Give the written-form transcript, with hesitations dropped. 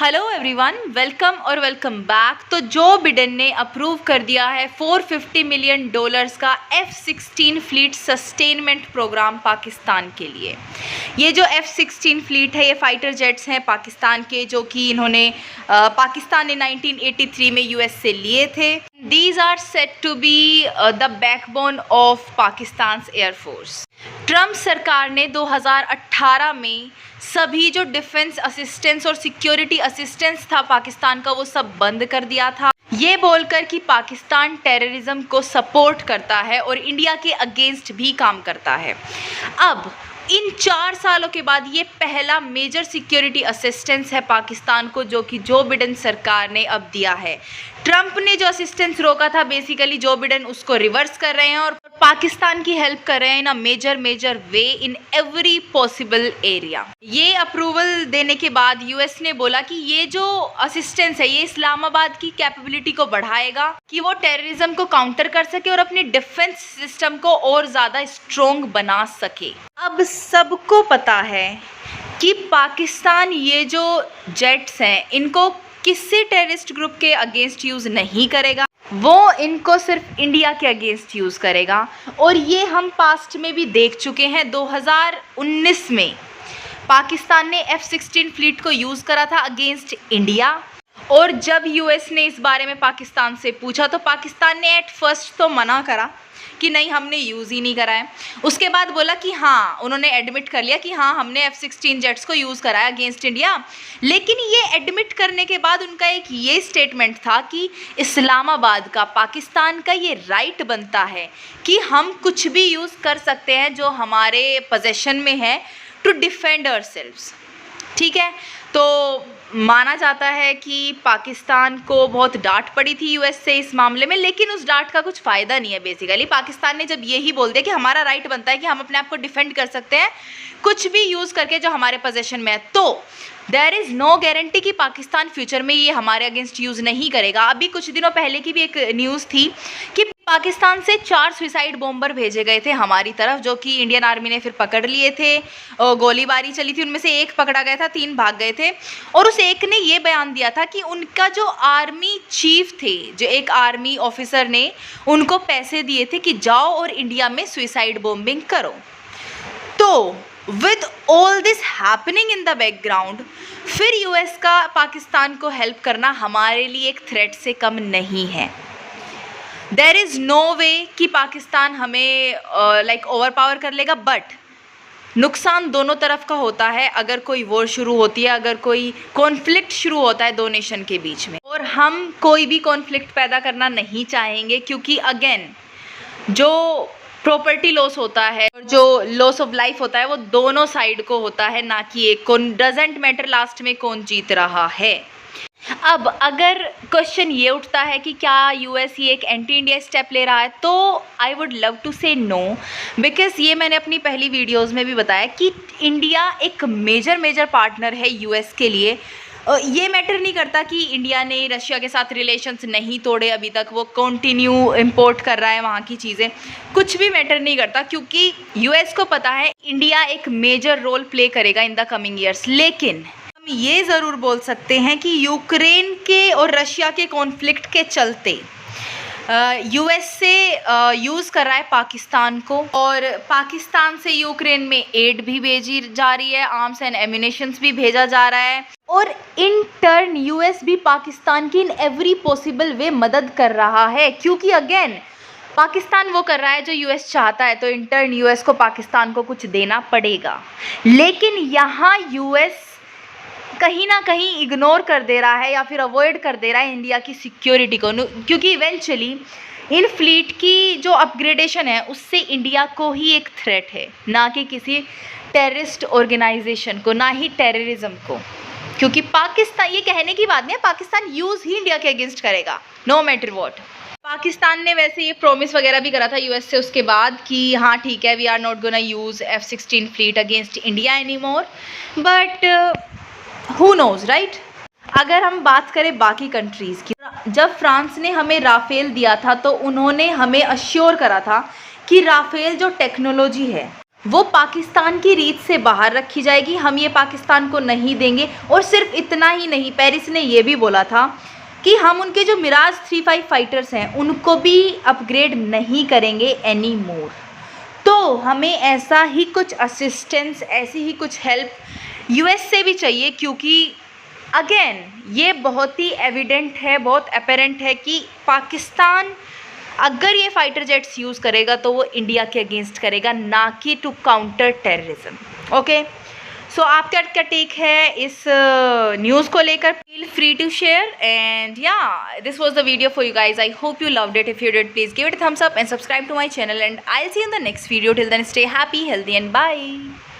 Hello everyone, welcome और welcome back. तो Joe Biden ने अप्रूव कर दिया है $450 मिलियन का F-16 fleet sustainment programme Pakistan के लिए। ये जो F-16 फ्लीट है, ये फाइटर जेट्स हैं पाकिस्तान के, जो कि इन्होंने पाकिस्तान ने 1983 में यूएस से लिए थे। These are said to be the backbone of Pakistan's Air Force। Trump सरकार ने 2018 में सभी जो डिफेंस असिस्टेंस और सिक्योरिटी असिस्टेंस था पाकिस्तान का, वो सब बंद कर दिया था, ये बोलकर कि पाकिस्तान टेररिज्म को सपोर्ट करता है और इंडिया के अगेंस्ट भी काम करता है। अब इन 4 सालों के बाद ये पहला मेजर सिक्योरिटी असिस्टेंस है पाकिस्तान को, जो कि जो बिडेन सरकार ने अब दिया है। ट्रम्प ने जो असिस्टेंस रोका था, बेसिकली जो बिडेन उसको रिवर्स कर रहे हैं और पाकिस्तान की हेल्प कर रहे हैं in a major way in every possible area. ये अप्रूवल देने के बाद यूएस ने बोला कि ये जो असिस्टेंस है, ये इस्लामाबाद की कैपेबिलिटी को बढ़ाएगा कि वो टेररिज्म को काउंटर कर सके और अपनी डिफेंस सिस्टम को और ज़्यादा स्ट्रोंग बना सके। अब सबको पता है कि पाकिस्तान ये जो जेट्स हैं, इनको किसी टेररिस्ट ग्रुप के अगेंस्ट यूज़ नहीं करेगा, वो इनको सिर्फ इंडिया के अगेंस्ट यूज़ करेगा। और ये हम पास्ट में भी देख चुके हैं। 2019 में पाकिस्तान ने F-16 फ्लीट को यूज़ करा था अगेंस्ट इंडिया, और जब यूएस ने इस बारे में पाकिस्तान से पूछा तो पाकिस्तान ने एट फर्स्ट तो मना करा कि नहीं, हमने यूज़ ही नहीं करा है। उसके बाद बोला कि हाँ, उन्होंने एडमिट कर लिया कि हाँ, हमने F-16 जेट्स को यूज़ करा है अगेंस्ट इंडिया। लेकिन ये एडमिट करने के बाद उनका एक ये स्टेटमेंट था कि इस्लामाबाद का, पाकिस्तान का ये राइट बनता है कि हम कुछ भी यूज़ कर सकते हैं जो हमारे पोजेशन में है टू डिफेंड आवरसेल्व्स। ठीक है, तो माना जाता है कि पाकिस्तान को बहुत डांट पड़ी थी यूएस से इस मामले में, लेकिन उस डांट का कुछ फ़ायदा नहीं है। बेसिकली पाकिस्तान ने जब यही बोल दिया कि हमारा राइट बनता है कि हम अपने आप को डिफेंड कर सकते हैं कुछ भी यूज़ करके जो हमारे पोजेशन में है, तो देयर इज़ नो गारंटी कि पाकिस्तान फ्यूचर में ये हमारे अगेंस्ट यूज़ नहीं करेगा। अभी कुछ दिनों पहले की भी एक न्यूज़ थी कि पाकिस्तान से 4 सुसाइड बॉम्बर भेजे गए थे हमारी तरफ, जो कि इंडियन आर्मी ने फिर पकड़ लिए थे और गोलीबारी चली थी। उनमें से एक पकड़ा गया था, 3 भाग गए थे। और उस एक ने ये बयान दिया था कि उनका जो आर्मी चीफ थे, जो एक आर्मी ऑफिसर ने उनको पैसे दिए थे कि जाओ और इंडिया में सुसाइड बॉम्बिंग करो। तो with all this happening in the background, फिर यूएस का पाकिस्तान को हेल्प करना हमारे लिए एक थ्रेट से कम नहीं है। देयर इज़ नो वे कि पाकिस्तान हमें ओवर पावर कर लेगा, बट नुकसान दोनों तरफ का होता है अगर कोई वॉर शुरू होती है, अगर कोई कॉन्फ्लिक्ट शुरू होता है दो नेशन के बीच में। और हम कोई भी कॉन्फ्लिक्ट पैदा करना नहीं चाहेंगे, क्योंकि अगेन जो प्रॉपर्टी लॉस होता है और जो लॉस ऑफ लाइफ होता है वो दोनों साइड को होता है, ना कि एक को। डजेंट मैटर लास्ट में कौन जीत रहा है। अब अगर क्वेश्चन ये उठता है कि क्या यूएस ये एक एंटी इंडिया स्टेप ले रहा है, तो आई वुड लव टू से नो, बिकॉज ये मैंने अपनी पहली वीडियोस में भी बताया कि इंडिया एक मेजर पार्टनर है यूएस के लिए। ये मैटर नहीं करता कि इंडिया ने रशिया के साथ रिलेशंस नहीं तोड़े अभी तक, वो कंटिन्यू इंपोर्ट कर रहा है वहाँ की चीज़ें, कुछ भी मैटर नहीं करता, क्योंकि यूएस को पता है इंडिया एक मेजर रोल प्ले करेगा इन द कमिंग ईयर्स। लेकिन हम ये ज़रूर बोल सकते हैं कि यूक्रेन के और रशिया के कॉन्फ्लिक्ट के चलते यूएस से यूज़ कर रहा है पाकिस्तान को, और पाकिस्तान से यूक्रेन में एड भी भेजी जा रही है, आर्म्स एंड एम्यूनेशंस भी भेजा जा रहा है, और इन टर्न यूएस भी पाकिस्तान की इन एवरी पॉसिबल वे मदद कर रहा है, क्योंकि अगेन पाकिस्तान वो कर रहा है जो यूएस चाहता है, तो इन टर्न यूएस को पाकिस्तान को कुछ देना पड़ेगा। लेकिन यहाँ यूएस कहीं ना कहीं इग्नोर कर दे रहा है या फिर अवॉइड कर दे रहा है इंडिया की सिक्योरिटी को, क्योंकि इवेंचुअली इन फ्लीट की जो अपग्रेडेशन है उससे इंडिया को ही एक थ्रेट है, ना कि किसी टेररिस्ट ऑर्गेनाइजेशन को, ना ही टेररिज्म को। क्योंकि पाकिस्तान, ये कहने की बात नहीं है, पाकिस्तान यूज़ ही इंडिया के अगेंस्ट करेगा नो मैटर व्हाट। पाकिस्तान ने वैसे ये प्रॉमिस वगैरह भी करा था यूएस से उसके बाद कि हाँ ठीक है, we are not gonna use F-16 fleet against India any more, but who knows right. अगर हम बात करें बाकी कंट्रीज़ की, जब फ्रांस ने हमें राफेल दिया था तो उन्होंने हमें अश्योर करा था कि राफेल जो टेक्नोलॉजी है वो पाकिस्तान की रीत से बाहर रखी जाएगी, हम ये पाकिस्तान को नहीं देंगे। और सिर्फ इतना ही नहीं, पेरिस ने ये भी बोला था कि हम उनके जो मिराज 35 फाइटर्स हैं उनको भी अपग्रेड नहीं करेंगे एनी मोर। तो हमें ऐसा ही कुछ असिस्टेंस, ऐसी ही कुछ हेल्प यूएस से भी चाहिए, क्योंकि अगेन ये बहुत ही एविडेंट है, बहुत अपेरेंट है कि पाकिस्तान अगर ये फाइटर जेट्स यूज़ करेगा तो वो इंडिया के अगेंस्ट करेगा, ना कि to counter terrorism. Okay, so आपका क्या टेक है इस न्यूज़ को लेकर? Feel free to share and yeah this was the video for you guys. I hope you loved it. If you did, please give it a thumbs up and subscribe to my channel, and I'll see you in the next video. Till then, stay happy, healthy and bye.